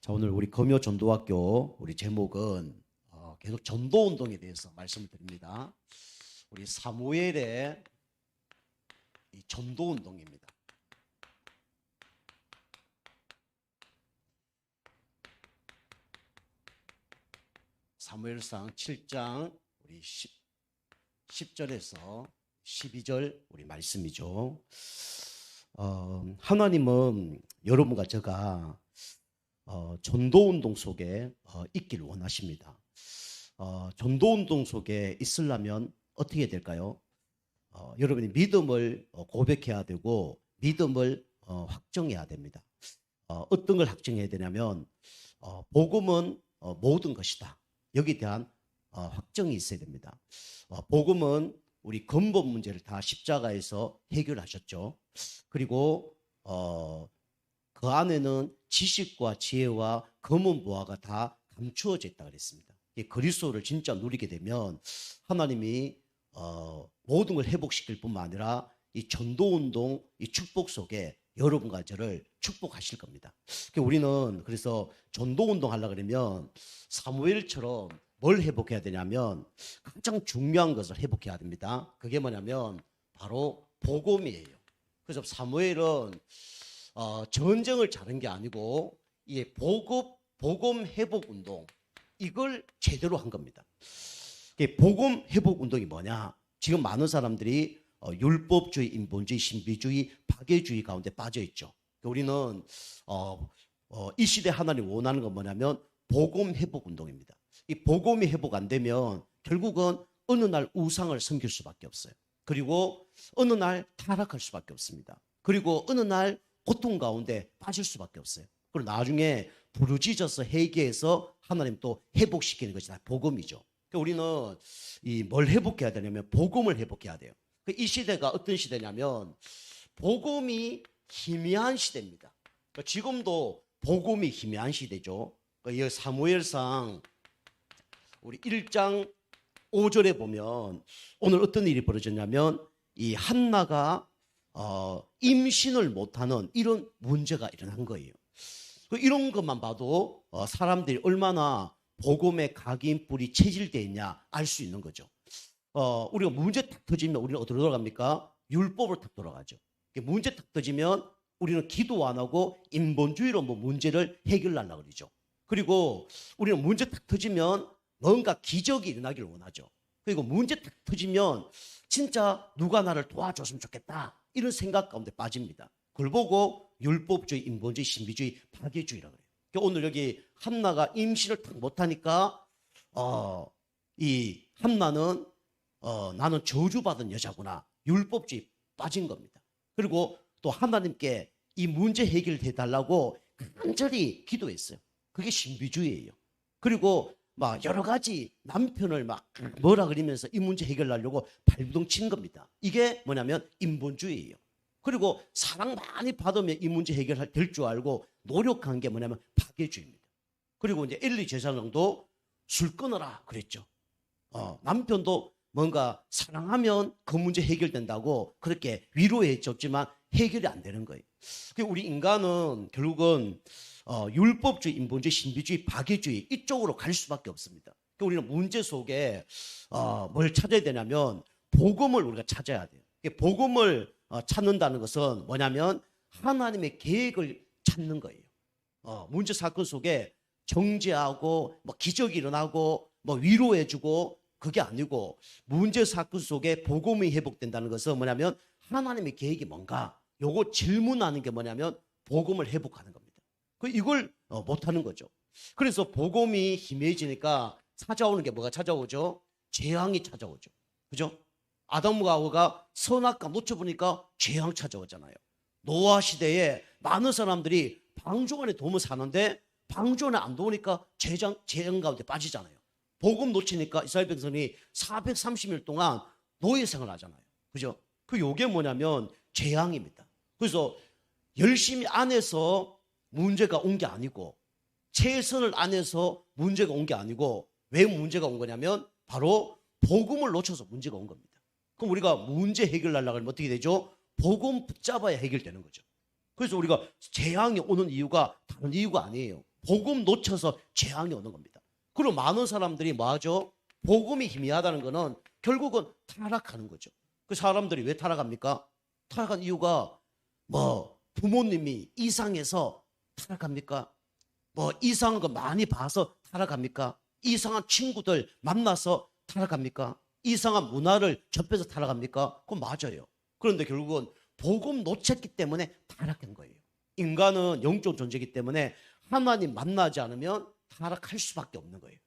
자, 오늘 우리 금요 전도학교 우리 제목은 계속 전도 운동에 대해서 말씀을 드립니다. 우리 사무엘의 이 전도 운동입니다. 사무엘상 7장 우리 10절에서 12절 우리 말씀이죠. 하나님은 여러분과 제가 전도운동 속에 있기를 원하십니다. 전도운동 속에 있으려면 어떻게 될까요? 여러분이 믿음을 고백해야 되고 믿음을 확정해야 됩니다. 어떤 걸 확정해야 되냐면 복음은 모든 것이다. 여기에 대한 확정이 있어야 됩니다. 복음은 우리 근본 문제를 다 십자가에서 해결하셨죠. 그리고 그 안에는 지식과 지혜와 검은 보화가 다 감추어져 있다 그랬습니다. 그리스도를 진짜 누리게 되면 하나님이 모든 걸 회복시킬 뿐만 아니라 이 전도운동, 이 축복 속에 여러분과 저를 축복하실 겁니다. 우리는 그래서 전도운동 하려고 그러면 사무엘처럼 뭘 회복해야 되냐면 가장 중요한 것을 회복해야 됩니다. 그게 뭐냐면 바로 복음이에요. 그래서 사무엘은 전쟁을 잘한 게 아니고 이 복음 회복 운동 이걸 제대로 한 겁니다. 복음 회복 운동이 뭐냐? 지금 많은 사람들이 율법주의, 인본주의, 신비주의, 파괴주의 가운데 빠져 있죠. 우리는 이 시대 하나님 원하는 건 뭐냐면 복음 회복 운동입니다. 이 복음이 회복 안 되면 결국은 어느 날 우상을 섬길 수밖에 없어요. 그리고 어느 날 타락할 수밖에 없습니다. 그리고 어느 날 고통 가운데 빠질 수밖에 없어요. 그리고 나중에 부르짖어서 회개해서 하나님 또 회복시키는 것이 다 복음이죠. 우리는 뭘 회복해야 되냐면 복음을 회복해야 돼요. 이 시대가 어떤 시대냐면 복음이 희미한 시대입니다. 지금도 복음이 희미한 시대죠. 이 사무엘상 우리 1장 5절에 보면 오늘 어떤 일이 벌어졌냐면 이 한나가 임신을 못하는 이런 문제가 일어난 거예요. 이런 것만 봐도 사람들이 얼마나 복음의 각인 뿔이 체질되어 있냐 알 수 있는 거죠. 우리가 문제 딱 터지면 우리는 어디로 돌아갑니까? 율법을 딱 돌아가죠. 문제 딱 터지면 우리는 기도 안 하고 인본주의로 문제를 해결하려고 그러죠. 그리고 우리는 문제 딱 터지면 뭔가 기적이 일어나기를 원하죠. 그리고 문제 딱 터지면 진짜 누가 나를 도와줬으면 좋겠다 이런 생각 가운데 빠집니다. 그걸 보고 율법주의, 인본주의, 신비주의, 파괴주의라고 그래요. 오늘 여기 한나가 임신을 딱 못하니까 이 한나는 나는 저주받은 여자구나 율법주의 빠진 겁니다. 그리고 또 하나님께 이 문제 해결해달라고 간절히 기도했어요. 그게 신비주의예요. 그리고 막 여러 가지 남편을 막 뭐라 그러면서 이 문제 해결하려고 발부둥 친 겁니다. 이게 뭐냐면 인본주의예요. 그리고 사랑 많이 받으면 이 문제 해결할 될 줄 알고 노력한 게 뭐냐면 파괴주의입니다. 그리고 이제 엘리 제사장도 술 끊어라 그랬죠. 남편도 뭔가 사랑하면 그 문제 해결된다고 그렇게 위로해 줬지만 해결이 안 되는 거예요. 우리 인간은 결국은 율법주의, 인본주의, 신비주의, 파괴주의 이쪽으로 갈 수밖에 없습니다. 우리는 문제 속에 뭘 찾아야 되냐면 복음을 우리가 찾아야 돼요. 복음을 찾는다는 것은 뭐냐면 하나님의 계획을 찾는 거예요. 문제 사건 속에 정죄하고 뭐 기적이 일어나고 뭐 위로해주고 그게 아니고 문제 사건 속에 복음이 회복된다는 것은 뭐냐면 하나님의 계획이 뭔가 요거 질문하는 게 뭐냐면 복음을 회복하는 겁니다. 이걸 못하는 거죠. 그래서 복음이 희미해지니까 찾아오는 게 뭐가 찾아오죠? 재앙이 찾아오죠. 그죠? 아담과 하와가 선악과 놓쳐보니까 재앙 찾아오잖아요. 노아 시대에 많은 사람들이 방주 안에 도움을 사는데 방주 안에 안 도우니까 재앙 가운데 빠지잖아요. 복음 놓치니까 이스라엘 백성이 430일 동안 노예 생활을 하잖아요. 그죠? 요게 뭐냐면 재앙입니다. 그래서 열심히 안 해서 문제가 온 게 아니고 최선을 안 해서 문제가 온 게 아니고 왜 문제가 온 거냐면 바로 복음을 놓쳐서 문제가 온 겁니다. 그럼 우리가 문제 해결하려고 하면 어떻게 되죠? 복음 붙잡아야 해결되는 거죠. 그래서 우리가 재앙이 오는 이유가 다른 이유가 아니에요. 복음 놓쳐서 재앙이 오는 겁니다. 그리고 많은 사람들이 뭐하죠? 복음이 희미하다는 거는 결국은 타락하는 거죠. 그 사람들이 왜 타락합니까? 타락한 이유가 뭐 부모님이 이상해서 타락합니까? 뭐 이상한 거 많이 봐서 타락합니까? 이상한 친구들 만나서 타락합니까? 이상한 문화를 접해서 타락합니까? 그건 맞아요. 그런데 결국은 복음 놓쳤기 때문에 타락한 거예요. 인간은 영적 존재이기 때문에 하나님 만나지 않으면 타락할 수밖에 없는 거예요.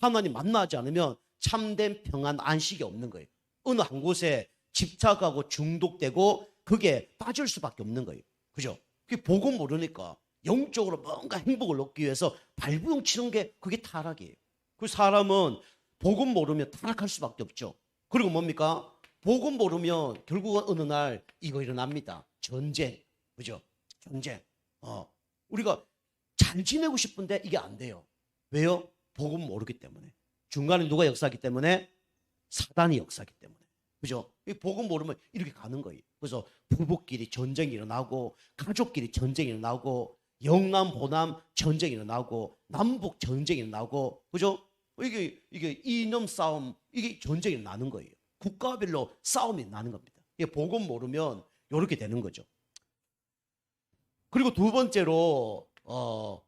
하나님 만나지 않으면 참된 평안 안식이 없는 거예요. 어느 한 곳에 집착하고 중독되고 그게 빠질 수밖에 없는 거예요. 그죠? 그게 복음 모르니까 영적으로 뭔가 행복을 얻기 위해서 발부용 치는 게 그게 타락이에요. 그 사람은 복음 모르면 타락할 수밖에 없죠. 그리고 뭡니까? 복음 모르면 결국은 어느 날 이거 일어납니다. 전쟁. 그죠? 전쟁. 우리가 잘 지내고 싶은데 이게 안 돼요. 왜요? 복음 모르기 때문에. 중간에 누가 역사하기 때문에? 사단이 역사하기 때문에. 그죠? 이 복음 모르면 이렇게 가는 거예요. 그래서 부부끼리 전쟁이 일어나고 가족끼리 전쟁이 일어나고 영남 보남 전쟁이 일어나고 남북 전쟁이 일어나고 그죠? 이게 이념 싸움 이게 전쟁이 나는 거예요. 국가별로 싸움이 나는 겁니다. 이게 복음 모르면 이렇게 되는 거죠. 그리고 두 번째로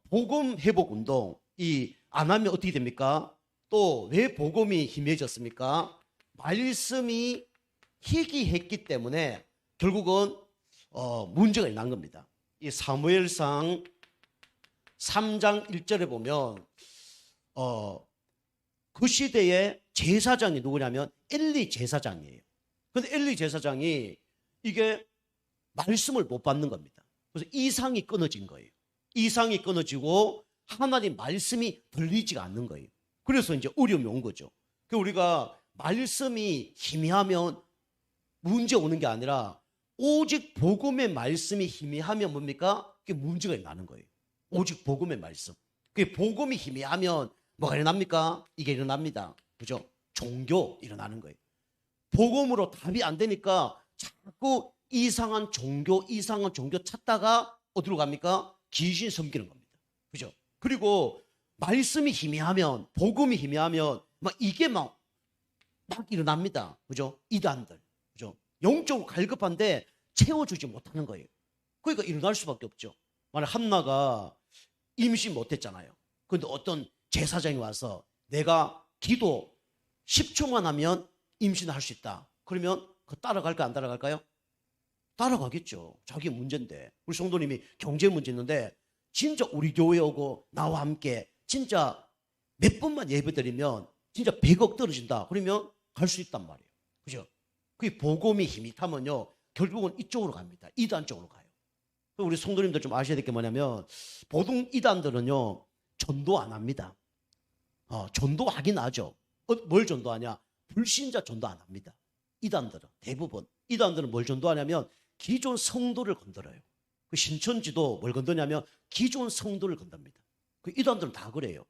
복음 회복 운동 이 안 하면 어떻게 됩니까? 또 왜 복음이 희미해졌습니까? 말씀이 희귀했기 때문에 결국은 문제가 난 겁니다. 이 사무엘상 3장 1절에 보면 그 시대의 제사장이 누구냐면 엘리 제사장이에요. 그런데 엘리 제사장이 이게 말씀을 못 받는 겁니다. 그래서 이상이 끊어진 거예요. 이상이 끊어지고 하나님 말씀이 들리지가 않는 거예요. 그래서 이제 어려움이 온 거죠. 우리가 말씀이 희미하면 문제 오는 게 아니라 오직 복음의 말씀이 희미하면 뭡니까? 그게 문제가 나는 거예요. 오직 복음의 말씀. 그게 복음이 희미하면 뭐가 일어납니까? 이게 일어납니다. 그죠? 종교 일어나는 거예요. 복음으로 답이 안 되니까 자꾸 이상한 종교 찾다가 어디로 갑니까? 귀신 섬기는 겁니다. 그죠? 그리고 말씀이 희미하면 복음이 희미하면 이게 막 일어납니다. 그죠? 이단들. 그죠? 영적으로 갈급한데 채워주지 못하는 거예요. 그러니까 일어날 수밖에 없죠. 만약 한나가 임신 못했잖아요. 그런데 어떤 제사장이 와서 내가 기도 10초만 하면 임신할 수 있다. 그러면 따라갈까요? 안 따라갈까요? 따라가겠죠. 자기 문제인데. 우리 성도님이 경제 문제 있는데 진짜 우리 교회 오고 나와 함께 진짜 몇 번만 예배 드리면 진짜 100억 떨어진다. 그러면 갈 수 있단 말이에요. 그죠? 그 복음이 힘이 타면요. 결국은 이쪽으로 갑니다. 이단 쪽으로 가요. 우리 성도님들 좀 아셔야 될 게 뭐냐면 보통 이단들은요. 전도 안 합니다. 전도하긴 하죠. 뭘 전도하냐? 불신자 전도 안 합니다. 이단들은 대부분. 이단들은 뭘 전도하냐면 기존 성도를 건드려요. 그 신천지도 뭘 건드냐면 기존 성도를 건듭니다. 그 이단들은 다 그래요.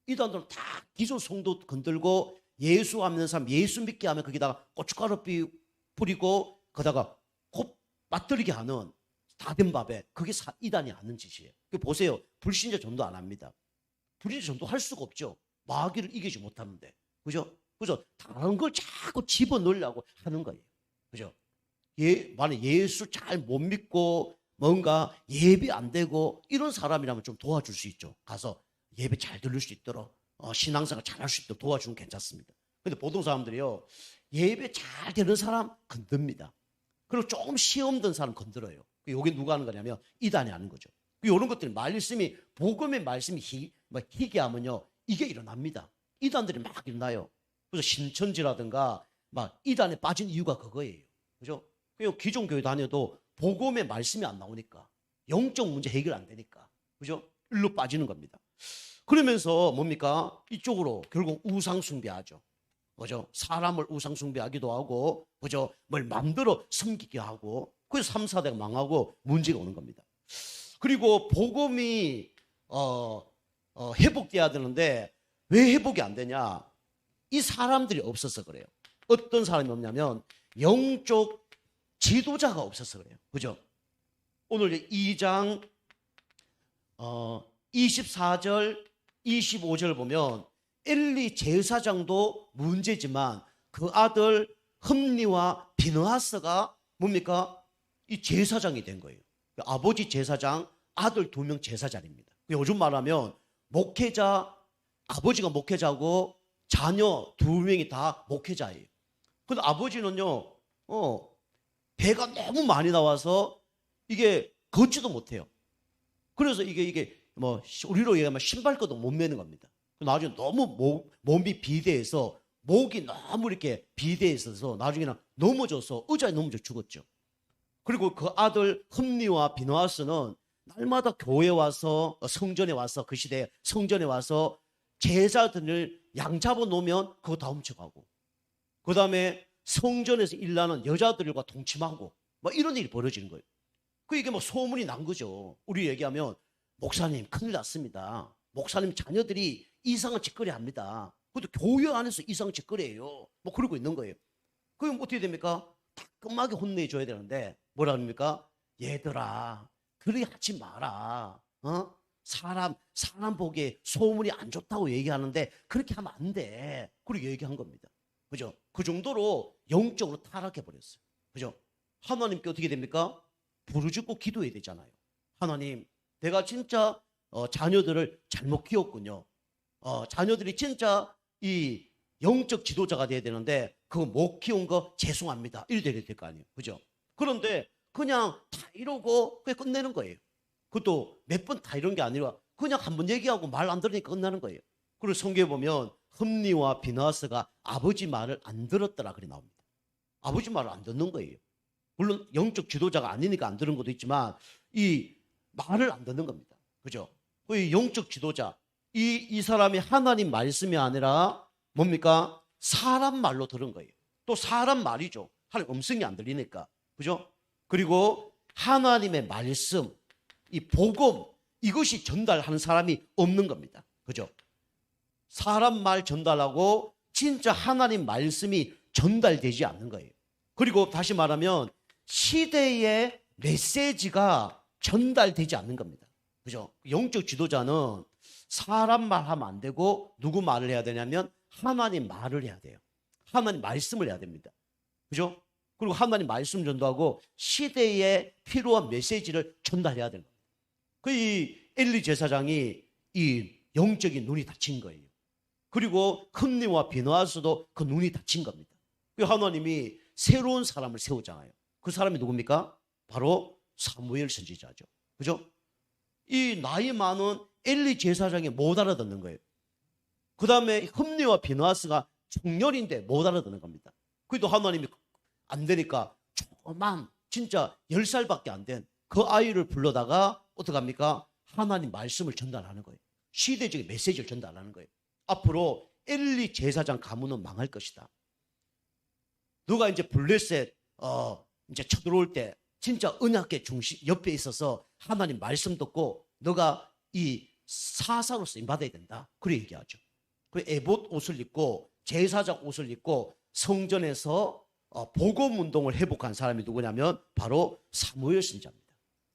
이단들은 다 기존 성도 건들고 예수 믿는 사람 예수 믿게 하면 거기다가 고춧가루 뿌리고 거기다가 곧 맞들리게 하는 다 된 밥에 그게 이단이 하는 짓이에요. 보세요. 불신자 전도 안 합니다. 불신자 전도 할 수가 없죠. 마귀를 이기지 못하는데. 그죠? 그죠? 다른 걸 자꾸 집어넣으려고 하는 거예요. 그죠? 만약 예수 잘 못 믿고 뭔가 예배 안 되고 이런 사람이라면 좀 도와줄 수 있죠. 가서 예배 잘 들을 수 있도록 신앙생활 잘 할 수 있도록 도와주면 괜찮습니다. 근데 보통 사람들이요. 예배 잘 되는 사람 건듭니다. 그리고 조금 시험 든 사람 건드려요. 여기 누가 하는 거냐면 이단이 하는 거죠. 이런 것들이 말씀이 복음의 말씀이 희귀하면요. 이게 일어납니다. 이단들이 막 일어나요. 그래서 신천지라든가 막 이단에 빠진 이유가 그거예요. 그죠? 기존 교회 다녀도 복음의 말씀이 안 나오니까 영적 문제 해결 안 되니까 그죠? 일로 빠지는 겁니다. 그러면서 뭡니까? 이쪽으로 결국 우상 숭배하죠. 그죠? 사람을 우상 숭배하기도 하고 그죠? 뭘 만들어 섬기게 하고 그래서 3, 4대가 망하고 문제가 오는 겁니다. 그리고 복음이 회복돼야 되는데 왜 회복이 안 되냐? 이 사람들이 없어서 그래요. 어떤 사람이 없냐면 영적 지도자가 없어서 그래요. 그죠? 오늘 2장 24절, 25절 보면 엘리 제사장도 문제지만 그 아들 흠니와 비느하스가 뭡니까? 이 제사장이 된 거예요. 아버지 제사장, 아들 2명 제사장입니다. 요즘 말하면 목회자, 아버지가 목회자고 자녀 2명이 다 목회자예요. 근데 아버지는요, 배가 너무 많이 나와서 이게 걷지도 못해요. 그래서 이게 뭐 우리로 얘기하면 신발끈도 못 매는 겁니다. 나중에 너무 몸이 비대해서 목이 너무 이렇게 비대해 있어서 나중에는 넘어져서 의자에 넘어져 죽었죠. 그리고 그 아들 흠니와 비느하스는 날마다 교회에 와서 성전에 와서 그 시대에 성전에 와서 제자들을 양 잡아 놓으면 그거 다 훔쳐가고 그 다음에 성전에서 일하는 여자들과 동침하고 뭐 이런 일이 벌어지는 거예요. 이게 뭐 소문이 난 거죠. 우리 얘기하면 목사님 큰일 났습니다. 목사님 자녀들이 이상한 짓거리 합니다. 그것도 교회 안에서 이상한 짓거리예요. 뭐 그러고 있는 거예요. 그럼 어떻게 됩니까? 따끔하게 혼내줘야 되는데 뭐라 합니까? 얘들아 그리 하지 마라. 사람 보기에 소문이 안 좋다고 얘기하는데 그렇게 하면 안 돼. 그렇게 얘기한 겁니다. 그죠? 그 정도로 영적으로 타락해 버렸어요. 그죠? 하나님께 어떻게 됩니까? 부르짖고 기도해야 되잖아요. 하나님, 내가 진짜 자녀들을 잘못 키웠군요. 자녀들이 진짜 이 영적 지도자가 돼야 되는데 그거 못 키운 거 죄송합니다. 이래 될 거 아니에요. 그죠? 그런데 그냥 다 이러고 그냥 끝내는 거예요. 그것도 몇 번 다 이런 게 아니라 그냥 한 번 얘기하고 말 안 들으니까 끝나는 거예요. 그리고 성경에 보면 흠니와 비느하스가 아버지 말을 안 들었더라 그래 나옵니다. 아버지 말을 안 듣는 거예요. 물론 영적 지도자가 아니니까 안 들은 것도 있지만 이 말을 안 듣는 겁니다. 그죠? 이 영적 지도자 이 사람이 하나님 말씀이 아니라 뭡니까? 사람 말로 들은 거예요. 또 사람 말이죠. 하나님 음성이 안 들리니까. 그죠? 그리고 하나님의 말씀, 이 복음, 이것이 전달하는 사람이 없는 겁니다. 그죠? 사람 말 전달하고 진짜 하나님 말씀이 전달되지 않는 거예요. 그리고 다시 말하면 시대의 메시지가 전달되지 않는 겁니다. 그죠? 영적 지도자는 사람 말하면 안 되고 누구 말을 해야 되냐면 하나님 말을 해야 돼요. 하나님 말씀을 해야 됩니다. 그죠? 그리고 하나님 말씀 전도하고 시대에 필요한 메시지를 전달해야 되는 거예요. 이 엘리 제사장이 이 영적인 눈이 닫힌 거예요. 그리고 흠니와 비느하스도 그 눈이 닫힌 겁니다. 하나님이 새로운 사람을 세우잖아요. 그 사람이 누굽니까? 바로 사무엘 선지자죠. 그죠? 이 나이 많은 엘리 제사장이 못 알아듣는 거예요. 그 다음에 흠니와 비느하스가 청년인데 못 알아듣는 겁니다. 그래도 하나님이 안 되니까 조그만 진짜 10살밖에 안 된 그 아이를 불러다가 어떡합니까? 하나님 말씀을 전달하는 거예요. 시대적인 메시지를 전달하는 거예요. 앞으로 엘리 제사장 가문은 망할 것이다. 누가 이제 블레셋 이제 쳐들어올 때 진짜 언약궤 중심 옆에 있어서 하나님 말씀 듣고 너가 이 사사로 쓰임 받아야 된다. 그래 얘기하죠. 그 에봇 옷을 입고 제사장 옷을 입고 성전에서 복음 운동을 회복한 사람이 누구냐면 바로 사무엘 선지자입니다.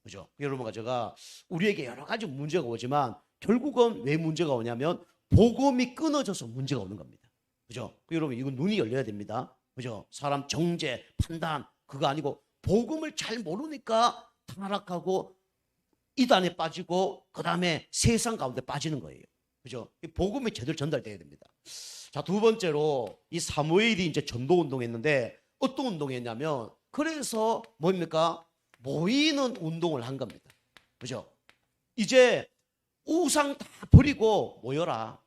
그죠? 여러분과 제가 우리에게 여러 가지 문제가 오지만 결국은 왜 문제가 오냐면 복음이 끊어져서 문제가 오는 겁니다. 그죠? 여러분 이건 눈이 열려야 됩니다. 그죠? 사람 정죄, 판단 그거 아니고 복음을 잘 모르니까 타락하고 이단에 빠지고 그 다음에 세상 가운데 빠지는 거예요. 그죠? 복음이 제대로 전달돼야 됩니다. 자, 두 번째로 이 사무엘이 이제 전도 운동했는데 어떤 운동했냐면 그래서 뭡니까? 모이는 운동을 한 겁니다. 그죠? 이제 우상 다 버리고 모여라.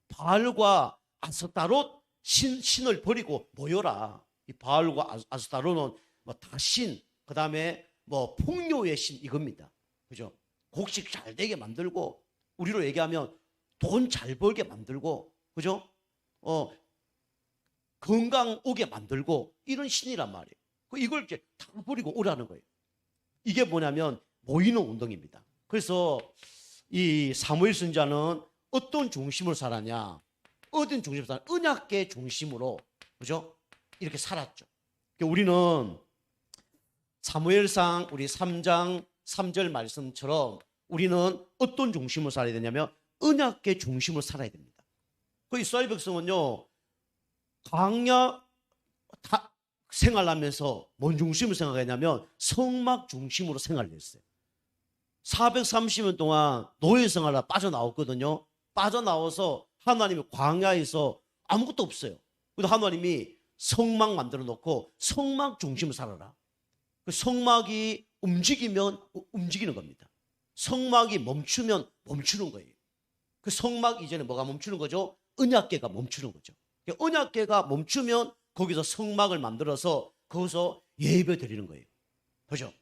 바알과 아스타롯 신을 버리고 모여라. 이 바알과 아스타롯은 뭐 다신, 그 다음에 뭐 풍요의 신 이겁니다. 그죠? 곡식 잘 되게 만들고 우리로 얘기하면 돈 잘 벌게 만들고 그죠? 건강 오게 만들고 이런 신이란 말이에요. 이걸 이제 다 버리고 오라는 거예요. 이게 뭐냐면 모이는 운동입니다. 그래서 이 사무엘 선지자는 어떤 중심으로 살았냐? 어떤 중심으로 살았냐? 언약궤 중심으로 그죠? 이렇게 살았죠. 우리는 사무엘상 우리 3장 3절 말씀처럼 우리는 어떤 중심으로 살아야 되냐면 언약계 중심으로 살아야 됩니다. 그 이스라엘 백성은요, 광야 생활하면서 뭔 중심으로 생각했냐면 성막 중심으로 생활을 했어요. 430년 동안 노예 생활을 빠져나왔거든요. 빠져나와서 하나님이 광야에서 아무것도 없어요. 그래서 하나님이 성막 만들어 놓고 성막 중심으로 살아라. 그 성막이 움직이면 움직이는 겁니다. 성막이 멈추면 멈추는 거예요. 그 성막 이전에 뭐가 멈추는 거죠? 언약궤가 멈추는 거죠. 언약궤가 멈추면 거기서 성막을 만들어서 거기서 예배 드리는 거예요. 그죠?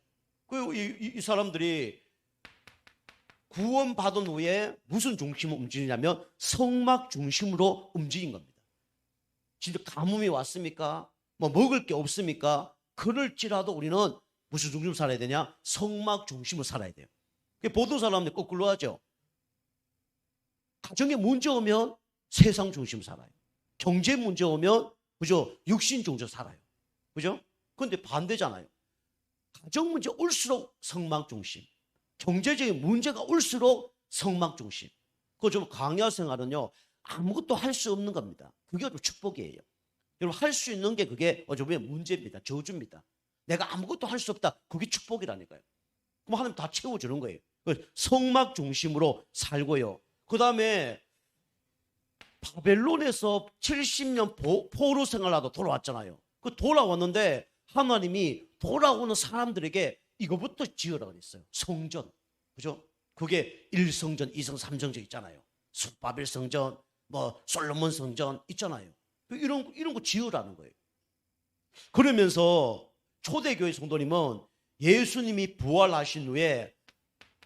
이 사람들이 구원받은 후에 무슨 중심으로 움직이냐면 성막 중심으로 움직인 겁니다. 진짜 가뭄이 왔습니까? 뭐 먹을 게 없습니까? 그럴지라도 우리는 무슨 중심으로 살아야 되냐? 성막 중심으로 살아야 돼요. 보통 사람들 거꾸로 하죠. 가정에 문제 오면 세상 중심으로 살아요. 경제 문제 오면 그죠? 육신 중심으로 살아요. 그죠? 그런데 반대잖아요. 가정 문제 올수록 성막 중심. 경제적인 문제가 올수록 성막 중심. 그 좀 광야 생활은요, 아무것도 할 수 없는 겁니다. 그게 좀 축복이에요. 여러분, 할 수 있는 게 그게 어쩌면 문제입니다. 저주입니다. 내가 아무것도 할 수 없다. 그게 축복이라니까요. 그럼 하나님 다 채워주는 거예요. 성막 중심으로 살고요. 그 다음에 바벨론에서 70년 포로 생활하다 돌아왔잖아요. 그 돌아왔는데 하나님이 돌아오는 사람들에게 이거부터 지으라 그랬어요. 성전. 그죠? 그게 1성전, 2성, 3성전 있잖아요. 바벨 성전, 뭐 솔로몬 성전 있잖아요. 이런 거 지으라는 거예요. 그러면서 초대교회 성도님은 예수님이 부활하신 후에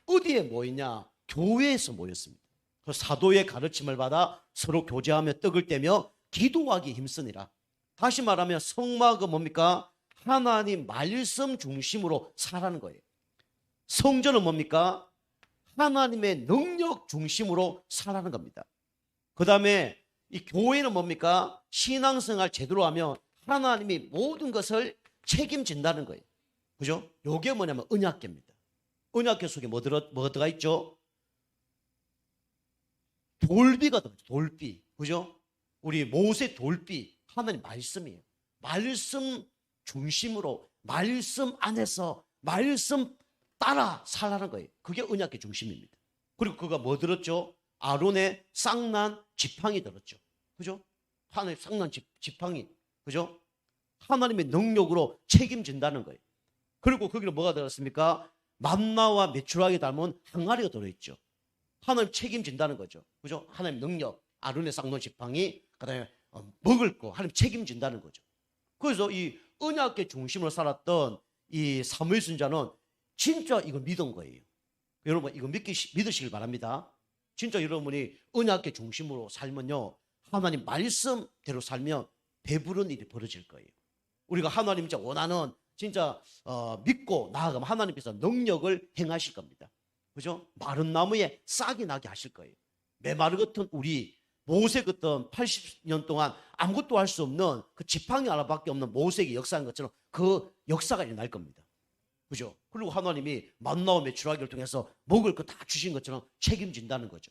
어디에 모이냐? 교회에서 모였습니다. 그 사도의 가르침을 받아 서로 교제하며 떡을 떼며 기도하기 힘쓰니라. 다시 말하면 성막은 뭡니까? 하나님 말씀 중심으로 살아는 거예요. 성전은 뭡니까? 하나님의 능력 중심으로 살아는 겁니다. 그 다음에 이 교회는 뭡니까? 신앙생활 제대로 하면 하나님이 모든 것을 책임진다는 거예요. 그죠? 요게 뭐냐면 언약궤입니다. 언약궤 속에 뭐 들어가 있죠? 돌비가 들어있죠. 돌비. 그죠? 우리 모세 돌비. 하나님 말씀이에요. 말씀 중심으로, 말씀 안에서, 말씀 따라 살라는 거예요. 그게 언약궤 중심입니다. 그리고 그가 뭐 들었죠? 아론의 쌍난 지팡이 들었죠. 그죠? 하나님의 쌍난 지팡이. 그죠? 하나님의 능력으로 책임진다는 거예요. 그리고 거기는 뭐가 들었습니까? 만나와 메추라기 닮은 항아리가 들어있죠. 하나님 책임진다는 거죠. 그죠? 하나님 능력, 아론의 쌍난 지팡이, 그 다음에 먹을 거, 하나님 책임진다는 거죠. 그래서 이 언약궤 중심으로 살았던 이 사무엘 선지자는 진짜 이거 믿은 거예요. 여러분 이거 믿으시길 바랍니다. 진짜 여러분이 언약궤 중심으로 살면요, 하나님 말씀대로 살면 배부른 일이 벌어질 거예요. 우리가 하나님 진짜 원하는 진짜 믿고 나아가면 하나님께서 능력을 행하실 겁니다. 그죠? 마른 나무에 싹이 나게 하실 거예요. 메마르 같은 우리 모세 같은 80년 동안 아무것도 할 수 없는 그 지팡이 하나밖에 없는 모세에게 역사한 것처럼 그 역사가 일어날 겁니다. 그죠? 그리고 하나님이 만나와 메추라기를 통해서 먹을 거 다 주신 것처럼 책임진다는 거죠.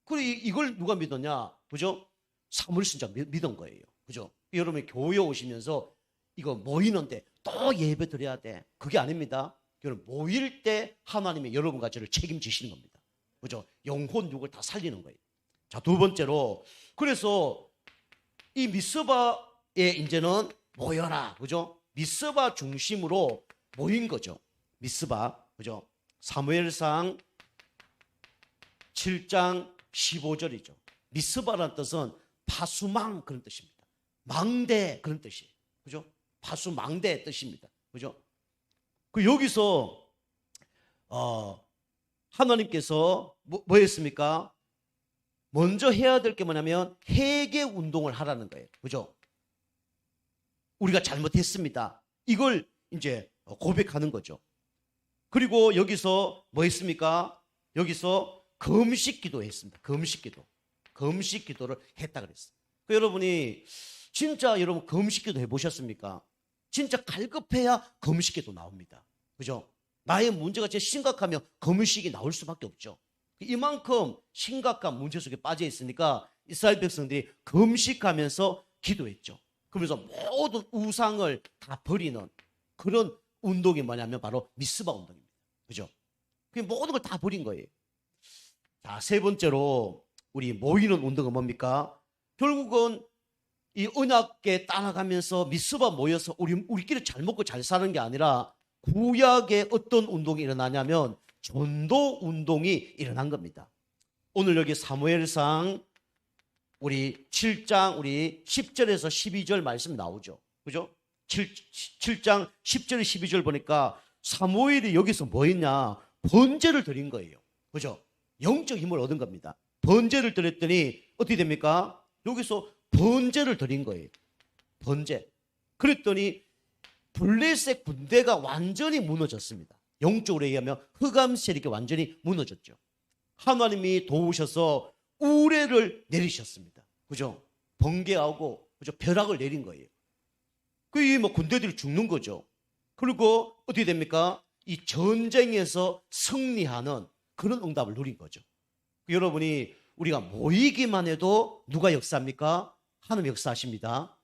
그리고 이걸 누가 믿었냐? 그죠? 사무엘 선지자 믿은 거예요. 그죠? 여러분이 교회 오시면서 이거 모이는데 또 예배 드려야 돼. 그게 아닙니다. 여러분 모일 때 하나님이 여러분과 저를 책임지시는 겁니다. 그죠? 영혼 육을 다 살리는 거예요. 자, 두 번째로 그래서 이 미스바에 이제는 모여라. 그죠? 미스바 중심으로 모인 거죠. 미스바. 그죠? 사무엘상 7장 15절이죠. 미스바라는 뜻은 파수망 그런 뜻입니다. 망대 그런 뜻이에요. 그죠? 파수망대 뜻입니다. 그죠? 그 여기서 하나님께서 뭐 했습니까? 먼저 해야 될 게 뭐냐면 회개 운동을 하라는 거예요. 그죠? 우리가 잘못했습니다. 이걸 이제 고백하는 거죠. 그리고 여기서 뭐 했습니까? 여기서 금식 기도했습니다. 금식 기도를 했다 그랬어요. 여러분이 진짜 여러분 금식 기도 해보셨습니까? 진짜 갈급해야 금식 기도 나옵니다. 그죠? 나의 문제가 제일 심각하면 금식이 나올 수밖에 없죠. 이만큼 심각한 문제 속에 빠져 있으니까 이스라엘 백성들이 금식하면서 기도했죠. 그러면서 모든 우상을 다 버리는 그런 운동이 뭐냐면 바로 미스바 운동입니다. 그죠? 그 모든 걸 다 버린 거예요. 자, 세 번째로 우리 모이는 운동은 뭡니까? 결국은 이 언약궤 따라가면서 미스바 모여서 우리끼리 잘 먹고 잘 사는 게 아니라 구약에 어떤 운동이 일어나냐면 전도 운동이 일어난 겁니다. 오늘 여기 사무엘상 우리 7장 우리 10절에서 12절 말씀 나오죠. 그죠? 7장 10절 12절 보니까 사무엘이 여기서 뭐 했냐? 번제를 드린 거예요. 그죠? 영적 힘을 얻은 겁니다. 번제를 드렸더니 어떻게 됩니까? 여기서 번제를 드린 거예요. 번제. 그랬더니 블레셋 군대가 완전히 무너졌습니다. 영적으로 얘기하면 흑암 세력이 완전히 무너졌죠. 하나님이 도우셔서 우레를 내리셨습니다. 그죠? 번개하고 그죠? 벼락을 내린 거예요. 뭐 군대들이 죽는 거죠. 그리고 어떻게 됩니까? 이 전쟁에서 승리하는 그런 응답을 누린 거죠. 여러분이 우리가 모이기만 해도 누가 역사합니까? 하나님 역사하십니다.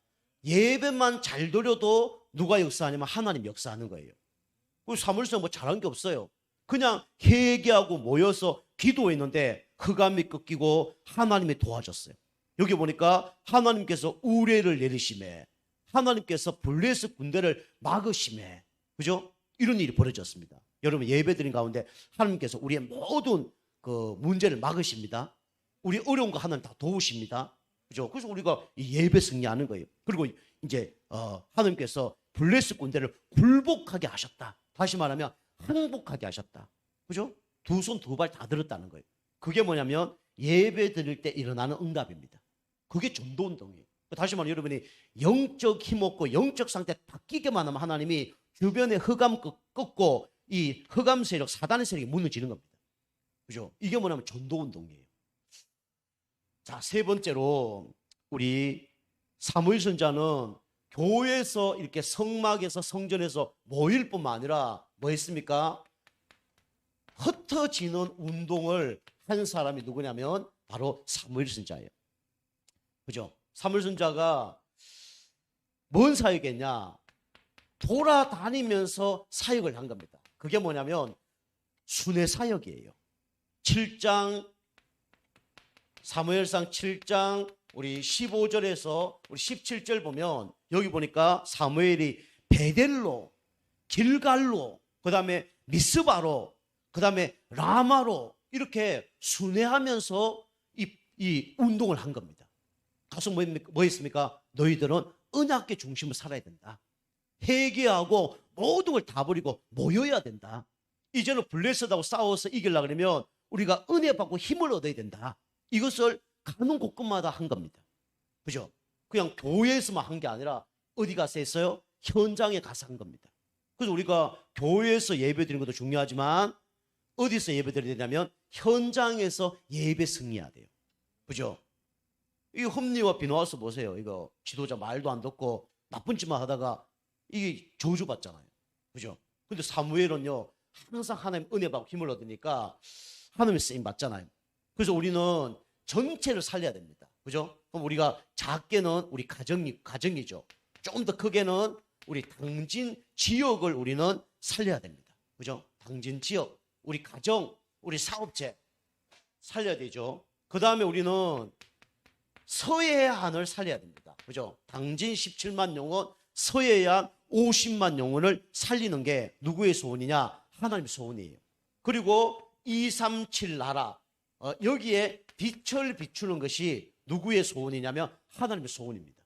예배만 잘 드려도 누가 역사하냐면 하나님 역사하는 거예요. 사무엘상 뭐 잘한 게 없어요. 그냥 회개하고 모여서 기도했는데 흑암이 꺾이고 하나님이 도와줬어요. 여기 보니까 하나님께서 우레를 내리심에 하나님께서 블레셋 군대를 막으심에 그죠? 이런 일이 벌어졌습니다. 여러분 예배드린 가운데 하나님께서 우리의 모든 그 문제를 막으십니다. 우리 어려운 거 하나님 다 도우십니다. 그죠? 그래서 우리가 이 예배 승리하는 거예요. 그리고 이제 하나님께서 블레셋 군대를 굴복하게 하셨다. 다시 말하면 항복하게 하셨다. 그죠? 두 손 두 발 다 들었다는 거예요. 그게 뭐냐면 예배 드릴 때 일어나는 응답입니다. 그게 전도 운동이에요. 다시 말하면 여러분이 영적 힘없고 영적 상태 바뀌게만 하면 하나님이 주변에 흑암 꺾고 이 흑암 세력, 사단의 세력이 무너지는 겁니다. 그죠? 이게 뭐냐면 전도 운동이에요. 자, 세 번째로 우리 사무엘 선자는 교회에서 이렇게 성막에서 성전에서 모일 뿐만 아니라 뭐 했습니까? 흩어지는 운동을 한 사람이 누구냐면 바로 사무엘 선자예요. 그죠? 사무엘 선자가 뭔 사역했냐? 돌아다니면서 사역을 한 겁니다. 그게 뭐냐면 순회 사역이에요. 7장 사무엘상 7장 우리 15절에서 우리 17절 보면 여기 보니까 사무엘이 베델로, 길갈로, 그 다음에 미스바로, 그 다음에 라마로 이렇게 순회하면서 이 운동을 한 겁니다. 가서 뭐 했습니까? 너희들은 언약궤 중심을 살아야 된다. 회개하고 모든 걸 다 버리고 모여야 된다. 이제는 블레셋하고 싸워서 이기려고 그러면 우리가 은혜 받고 힘을 얻어야 된다. 이것을 가는 곳곳마다 한 겁니다. 그죠? 그냥 교회에서만 한 게 아니라 어디 가서 했어요? 현장에 가서 한 겁니다. 그래서 우리가 교회에서 예배 드리는 것도 중요하지만 어디서 예배 드려야 되냐면 현장에서 예배 승리해야 돼요. 그죠? 이 홈리와 비누하우스 보세요. 이거 지도자 말도 안 듣고 나쁜 짓만 하다가 이게 저주받잖아요. 그죠? 근데 사무엘은요 항상 하나님 은혜 받고 힘을 얻으니까 하나님의 쓰임 받잖아요. 그래서 우리는 전체를 살려야 됩니다. 그죠? 그럼 우리가 작게는 우리 가정이죠. 조금 더 크게는 우리 당진 지역을 우리는 살려야 됩니다. 그죠? 당진 지역, 우리 가정, 우리 사업체 살려야 되죠. 그 다음에 우리는 서해안을 살려야 됩니다. 그죠? 당진 17만 영혼, 서해안 50만 영혼을 살리는 게 누구의 소원이냐? 하나님의 소원이에요. 그리고 237 나라, 여기에 빛을 비추는 것이 누구의 소원이냐면 하나님의 소원입니다.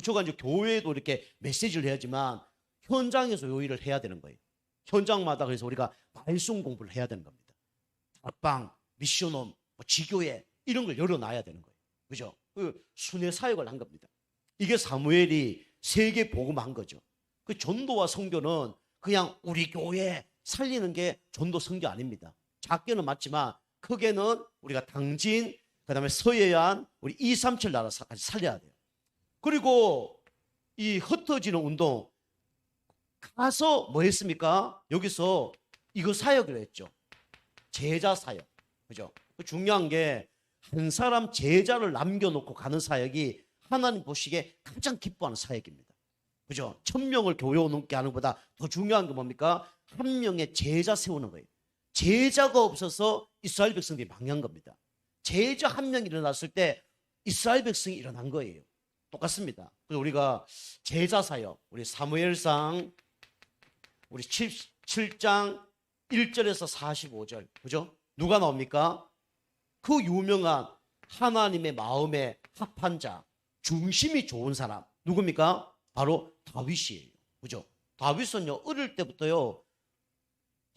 저가 이제 교회에도 이렇게 메시지를 해야지만 현장에서 요 일을 해야 되는 거예요. 현장마다 그래서 우리가 말씀 공부를 해야 되는 겁니다. 다락방, 미션홈, 지교회 이런 걸 열어놔야 되는 거예요. 그죠? 그 순회 사역을 한 겁니다. 이게 사무엘이 세계 복음한 거죠. 그 전도와 선교는 그냥 우리 교회 살리는 게 전도 선교 아닙니다. 작게는 맞지만 크게는 우리가 당진, 그다음에 서해안, 우리 237 나라까지 살려야 돼요. 그리고 이 흩어지는 운동 가서 뭐 했습니까? 여기서 이거 사역을 했죠. 제자 사역. 그죠? 중요한 게 한 사람 제자를 남겨놓고 가는 사역이 하나님 보시기에 가장 기뻐하는 사역입니다. 그죠? 1000명을 교회 오게 하는 것보다 더 중요한 게 뭡니까? 한 명의 제자 세우는 거예요. 제자가 없어서 이스라엘 백성들이 망한 겁니다. 제자 한 명이 일어났을 때 이스라엘 백성이 일어난 거예요. 똑같습니다. 그래서 우리가 제자 사역, 우리 사무엘상 우리 7장 1절에서 45절, 그죠? 누가 나옵니까? 그 유명한 하나님의 마음에 합한 자, 중심이 좋은 사람, 누굽니까? 바로 다윗이에요. 그죠? 다윗은요, 어릴 때부터요,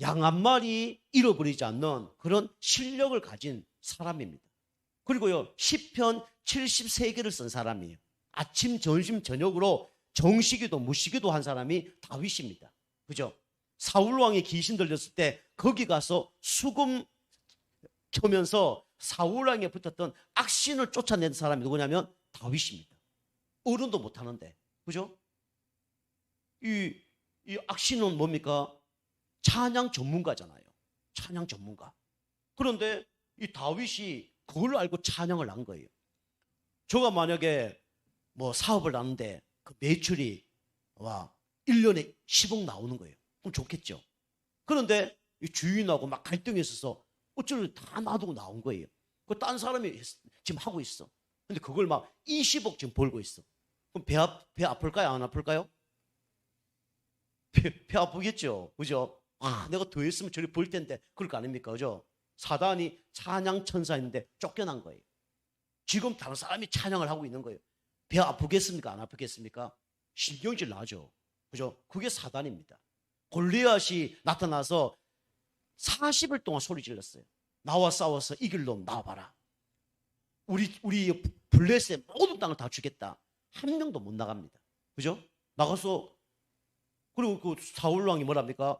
양 한 마리 잃어버리지 않는 그런 실력을 가진 사람입니다. 그리고요, 시편 73개를 쓴 사람이에요. 아침, 점심, 저녁으로 정시기도, 무시기도 한 사람이 다윗입니다. 그죠? 사울왕이 귀신 들렸을 때 거기 가서 수금 켜면서 사울왕에 붙었던 악신을 쫓아낸 사람이 누구냐면 다윗입니다. 어른도 못하는데, 그죠? 이 악신은 뭡니까? 찬양 전문가잖아요. 찬양 전문가. 그런데 이 다윗이 그걸 알고 찬양을 한 거예요. 저가 만약에 뭐 사업을 하는데 그 매출이 와 1년에 10억 나오는 거예요. 그럼 좋겠죠. 그런데 이 주인하고 막 갈등이 있어서 어쩌면 다 놔두고 나온 거예요. 그 딴 사람이 지금 하고 있어. 근데 그걸 막 20억 지금 벌고 있어. 그럼 배 아플까요? 안 아플까요? 배 아프겠죠. 그죠? 아, 내가 더 했으면 저리 벌 텐데. 그럴 거 아닙니까? 그죠? 사단이 찬양 천사인데 쫓겨난 거예요. 지금 다른 사람이 찬양을 하고 있는 거예요. 배 아프겠습니까? 안 아프겠습니까? 신경질 나죠. 그죠? 그게 사단입니다. 골리앗이 나타나서 40일 동안 소리 질렀어요. 나와 싸워서 이길 놈 나와봐라. 우리 블레셋 모든 땅을 다 주겠다. 한 명도 못 나갑니다. 그죠? 나가서 그리고 그 사울왕이 뭐랍니까?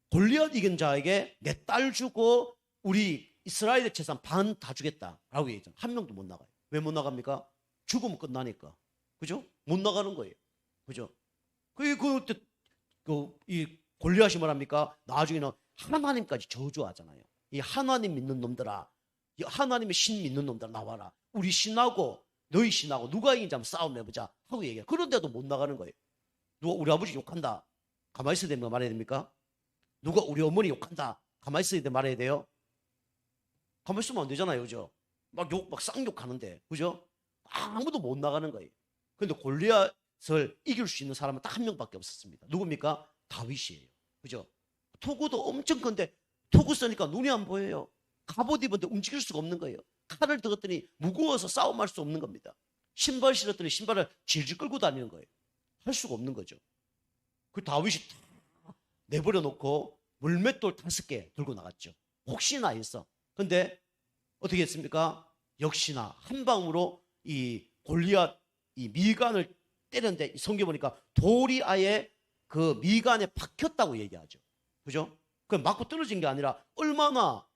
골리앗 이긴 자에게 내 딸 주고 우리 이스라엘의 재산 반 다 주겠다라고 얘기했잖아요. 한 명도 못 나가요. 왜 못 나갑니까? 죽으면 끝나니까. 그죠? 못 나가는 거예요. 그죠? 이 골리앗이 뭐랍니까? 나중에는 하나님까지 저주하잖아요. 이 하나님 믿는 놈들아, 이 하나님의 신 믿는 놈들아 나와라. 우리 신하고 너희 신하고 누가 이긴지 한번 싸움해보자 하고 얘기해요. 그런데도 못 나가는 거예요. 누가 우리 아버지 욕한다. 가만히 있어야 되면 말해야 됩니까? 누가 우리 어머니 욕한다. 가만히 있어야 돼 말해야 돼요? 가만히 있으면 안 되잖아요. 그죠? 막 쌍욕하는데. 그죠? 아무도 못 나가는 거예요. 그런데 골리앗을 이길 수 있는 사람은 딱 한 명밖에 없었습니다. 누굽니까? 다윗이에요. 그죠? 투구도 엄청 큰데 투구 쓰니까 눈이 안 보여요. 갑옷 입었는데 움직일 수가 없는 거예요. 칼을 들었더니 무거워서 싸움할 수 없는 겁니다. 신발 신었더니 신발을 질질 끌고 다니는 거예요. 할 수가 없는 거죠. 그 다윗이 다 내버려 놓고 물맷돌 5개 들고 나갔죠. 혹시나 해서. 근데 어떻게 했습니까? 역시나 한 방으로 이 골리앗 이 미간을 때렸는데 성경 보니까 돌이 아예 그 미간에 박혔다고 얘기하죠. 그죠? 그 맞고 떨어진 게 아니라 얼마나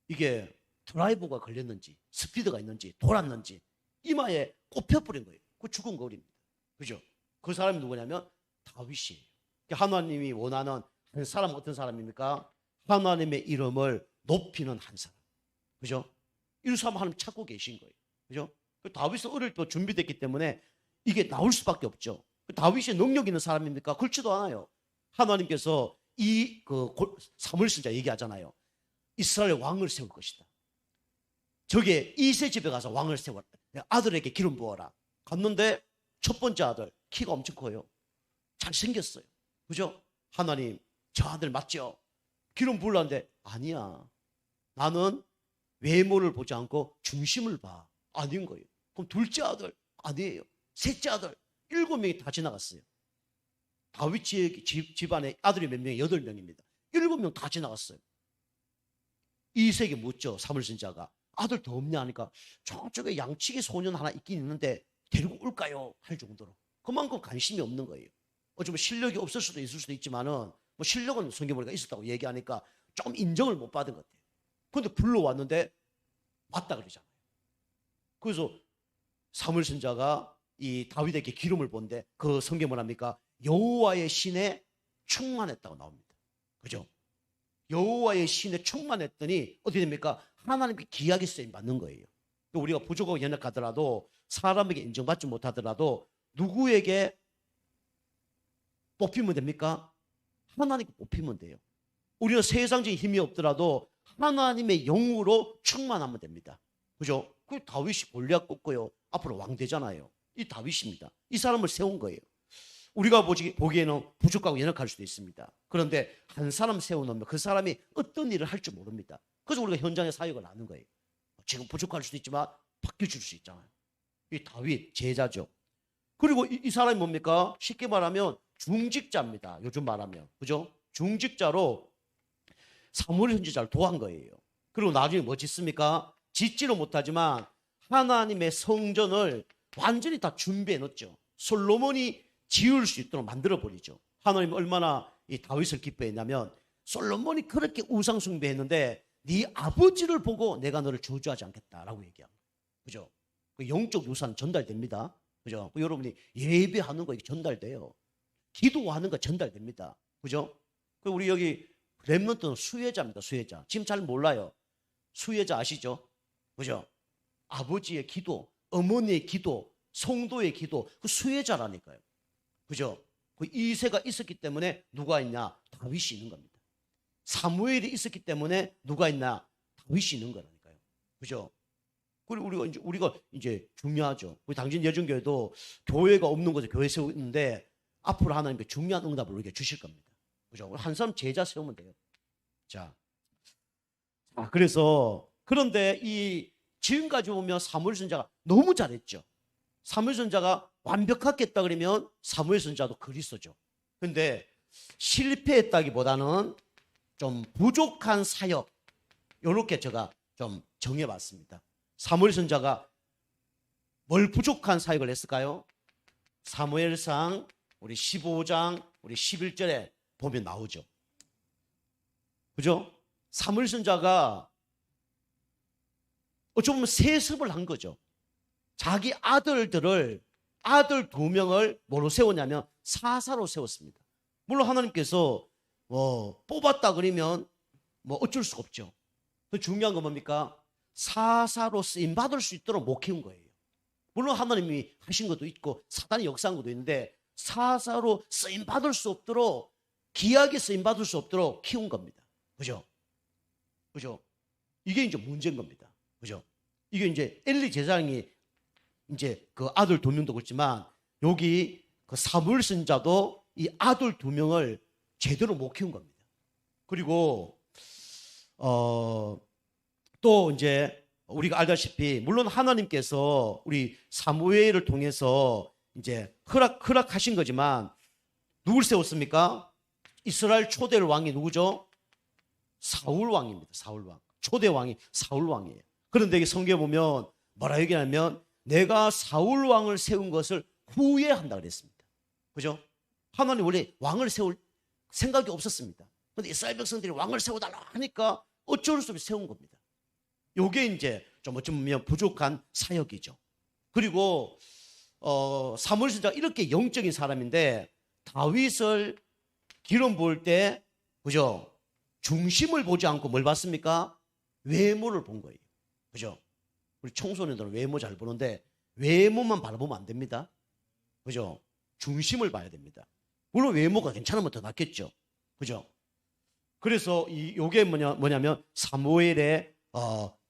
이게 드라이버가 걸렸는지 스피드가 있는지 돌았는지 이마에 꼽혀버린 거예요. 그 죽은 거울입니다. 그죠? 그 사람이 누구냐면 다윗이에요. 하나님이 원하는 한 사람 어떤 사람입니까? 하나님의 이름을 높이는 한 사람. 그죠? 이 사람 하나님 찾고 계신 거예요. 그죠? 다윗은 어릴 때 준비됐기 때문에 이게 나올 수밖에 없죠. 다윗이 능력 있는 사람입니까? 그렇지도 않아요. 하나님께서 사무엘 선지자 얘기하잖아요. 이스라엘 왕을 세울 것이다. 저게 이세 집에 가서 왕을 세워라. 아들에게 기름 부어라. 갔는데 첫 번째 아들 키가 엄청 커요. 잘생겼어요. 그죠? 하나님 저 아들 맞죠? 기름 부으려는데 아니야. 나는 외모를 보지 않고 중심을 봐. 아닌 거예요. 그럼 둘째 아들 아니에요. 셋째 아들 7명이 다 지나갔어요. 다윗 집안에 아들이 몇 명이 8명입니다. 7명 다 지나갔어요. 이세에게 묻죠. 사무엘 선지자가 아들 더 없냐 하니까 저쪽에 양치기 소년 하나 있긴 있는데 데리고 올까요? 할 정도로 그만큼 관심이 없는 거예요. 어쩌면 실력이 없을 수도 있을 수도 있지만은 뭐 실력은 성경 보니까 있었다고 얘기하니까 조금 인정을 못 받은 것 같아요. 그런데 불러왔는데 맞다 그러잖아요. 그래서 사무엘 선지자가 이 다윗에게 기름을 본데 그 성경 뭐랍니까? 여호와의 신에 충만했다고 나옵니다. 그죠? 여호와의 신에 충만했더니 어떻게 됩니까? 하나님께 귀하게 쓰임 받는 거예요. 우리가 부족하고 연약하더라도 사람에게 인정받지 못하더라도 누구에게 뽑히면 됩니까? 하나님께 뽑히면 돼요. 우리가 세상적인 힘이 없더라도 하나님의 영으로 충만하면 됩니다. 그죠? 그 다윗이 골리앗 꺾고요. 앞으로 왕 되잖아요. 이 다윗입니다. 이 사람을 세운 거예요. 우리가 보기에는 부족하고 연약할 수도 있습니다. 그런데 한 사람 세워놓으면 그 사람이 어떤 일을 할 줄 모릅니다. 그래서 우리가 현장에 사역을 하는 거예요. 지금 부족할 수도 있지만 바뀌어줄 수 있잖아요. 이 다윗 제자죠. 그리고 이 사람이 뭡니까? 쉽게 말하면 중직자입니다. 요즘 말하면. 그죠? 중직자로 사무엘 선지자를 도한 거예요. 그리고 나중에 뭐 짓습니까? 짓지는 못하지만 하나님의 성전을 완전히 다 준비해 놓죠. 솔로몬이 지을 수 있도록 만들어 버리죠. 하나님 얼마나 이 다윗을 기뻐했냐면 솔로몬이 그렇게 우상 숭배했는데 네 아버지를 보고 내가 너를 저주하지 않겠다라고 얘기합니다. 그죠? 그 영적 유산 전달됩니다. 그죠? 여러분이 예배하는 거 전달돼요. 기도하는 거 전달됩니다. 그죠? 우리 여기 렘넌트는 수혜자입니다. 수혜자. 지금 잘 몰라요. 수혜자 아시죠? 그죠? 아버지의 기도, 어머니의 기도, 성도의 기도, 그 수혜자라니까요. 그죠? 그 이세가 있었기 때문에 누가 있냐? 다윗이 있는 겁니다. 사무엘이 있었기 때문에 누가 있나? 다윗이 있는 거라니까요. 그죠? 그리고 우리가 이제 중요하죠. 우리 당진 여정교회도 교회가 없는 곳에 교회 세우는데 앞으로 하나님께 중요한 응답을 우리에게 주실 겁니다. 그죠? 한 사람 제자 세우면 돼요. 자, 그래서 그런데 이 지금까지 보면 사무엘 선지자가 너무 잘했죠. 사무엘 선지자가 완벽하겠다 그러면 사무엘 선지자도 그리스도죠. 근데 실패했다기보다는 좀 부족한 사역 이렇게 제가 좀 정해봤습니다. 사무엘 선지자가 뭘 부족한 사역을 했을까요? 사무엘상 우리 15장 우리 11절에 보면 나오죠. 그죠? 사무엘 선지자가 어쩌면 세습을 한 거죠. 자기 아들 2명을 뭐로 세웠냐면 사사로 세웠습니다. 물론 하나님께서 뽑았다 그러면 뭐 어쩔 수가 없죠. 더 중요한 건 뭡니까? 사사로 쓰임 받을 수 있도록 못 키운 거예요. 물론 하나님이 하신 것도 있고 사단이 역사한 것도 있는데 사사로 쓰임 받을 수 없도록 귀하게 쓰임 받을 수 없도록 키운 겁니다. 그죠? 그죠? 이게 이제 문제인 겁니다. 그죠? 이게 이제 엘리 제사장이 이제 그 아들 2명도 그렇지만 여기 그 사무엘 선지자도 이 아들 2명을 제대로 못 키운 겁니다. 그리고 또 이제 우리가 알다시피 물론 하나님께서 우리 사무엘을 통해서 이제 허락하신 거지만 누굴 세웠습니까? 이스라엘 초대 왕이 누구죠? 사울 왕입니다. 사울 왕. 초대 왕이 사울 왕이에요. 그런데 성경에 보면 뭐라 얘기하냐면 내가 사울 왕을 세운 것을 후회한다 그랬습니다. 그죠? 하나님 원래 왕을 세울 생각이 없었습니다. 그런데 이스라엘 백성들이 왕을 세워달라 하니까 어쩔 수 없이 세운 겁니다. 요게 이제 좀 어쩌면 부족한 사역이죠. 그리고 사무엘 선지자가 이렇게 영적인 사람인데 다윗을 기름 부을 때 그죠? 중심을 보지 않고 뭘 봤습니까? 외모를 본 거예요. 그죠? 우리 청소년들은 외모 잘 보는데 외모만 바라보면 안 됩니다. 그죠? 중심을 봐야 됩니다. 물론 외모가 괜찮으면 더 낫겠죠. 그죠? 그래서 요게 뭐냐면 사무엘의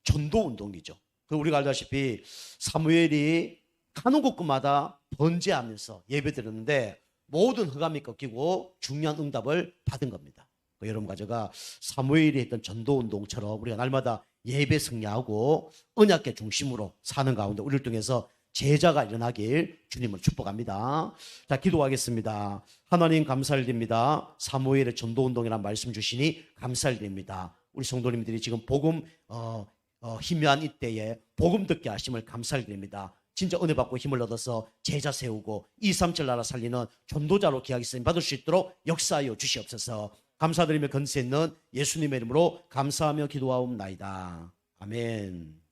전도 운동이죠. 우리가 알다시피 사무엘이 가는 곳마다 번제하면서 예배드렸는데 모든 흑암이 꺾이고 중요한 응답을 받은 겁니다. 여러분과 제가 사무엘이 했던 전도 운동처럼 우리가 날마다 예배 승리하고 언약계 중심으로 사는 가운데 우리를 통해서 제자가 일어나길 주님을 축복합니다. 자, 기도하겠습니다. 하나님 감사를 드립니다. 사무엘의 전도운동이라는 말씀 주시니 감사를 드립니다. 우리 성도님들이 지금 복음 희미한 이때에 복음 듣게 하심을 감사를 드립니다. 진짜 은혜 받고 힘을 얻어서 제자 세우고 237 나라 살리는 전도자로 귀하게 쓰임 받을 수 있도록 역사하여 주시옵소서. 감사드리며 건세 있는 예수님의 이름으로 감사하며 기도하옵나이다. 아멘.